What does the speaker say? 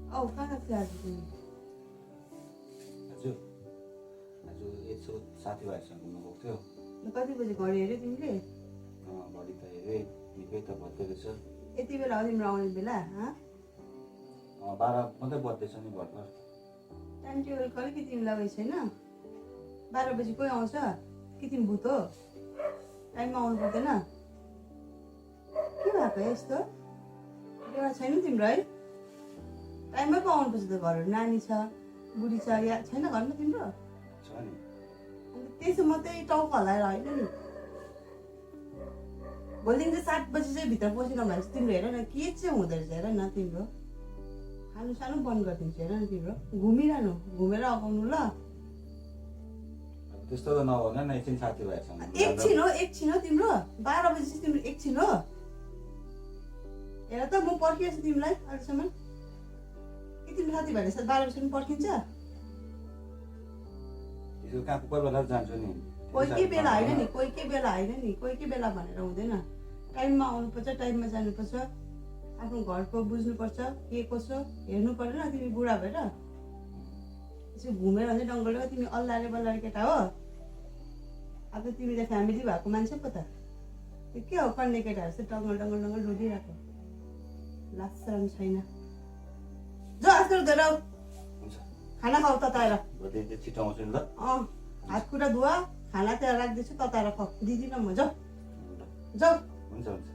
औ कहाँ थियो आज तिमी? आज यसो साथीभाइसँग घुम्नु गएको थियो। कति बजी घडी हेऱ्यौ तिमीले? घडी त हेरेँ, निकै त बज्दै रहेछ। यति बेला हो तिम्रो आउने बेला? 12 मात्रै बज्दैछ नि भर्खर। टाइम टेबल अलिकति तिमीलाई उयो छैन? 12 बजी कोही आउँछ कि तिमी भूत हो? टाइममा आउनु पर्दैन? के भएको यस्तो? एउटा छैन तिम्रो है? टाइममै पो आउनुपर्छ त घरहरू, नानी छ, बुढी छ, या छैन घरमा तिम्रो? छ नि। अन्त त्यसो मात्रै टाउको हल्लाएर होइन नि। भोलिदेखि चाहिँ 7 बजी चाहिँ भित्र पसिन भने चाहिँ तिम्रो हेर न के चाहिँ हुँदो रहेछ हेर न तिम्रो। खानु सानो बन्द गरिदिन्छु हेर न तिम्रो। घुमिरहनु, घुमेर अगाउनु ल। त्यस्तो त नभन न, एकछिन साथीभाइसँग। एकछिन हो तिम्रो। 12 बजी चाहिँ तिम्रो एकछिन हो। हेर त म पर्खिएछु तिमीलाई अहिलेसम्म। के तिम्रो साथीभाइले 12 बजीसम्म पर्खिन्छ? यसो कहाँ कोही बेला जान्छु नि। कोही के बेला होइन नि, कोही के बेला होइन नि, कोही के बेला भनेर हुँदैन। टाइममा आउनुपर्छ, टाइममा जानुपर्छ, आफ्नो घरको बुझ्नुपर्छ, के कसो हेर्नु पर्दैन। तिमी बुढा भएर यसो घुमेर हुन्छ डङ्गल तिमी अल्लारे बल्लारे केटा हो। अब त तिमी त फ्यामिली भएको मान्छे पो त। त्यो के हो कन्ने केटाहरू चाहिँ डङ्गल डङ्गल डङ्गल डुलिरहेको, लाज छैन। जो आजकल गएर खाना खाऊ तताएर। छिटो आउँछु नि ल। हात खुट्टा धुवा, खाना त्यहाँ राख्दैछु तताएर खाऊ, दिदिनँ म। जाऊ जाऊ। हुन्छ हुन्छ।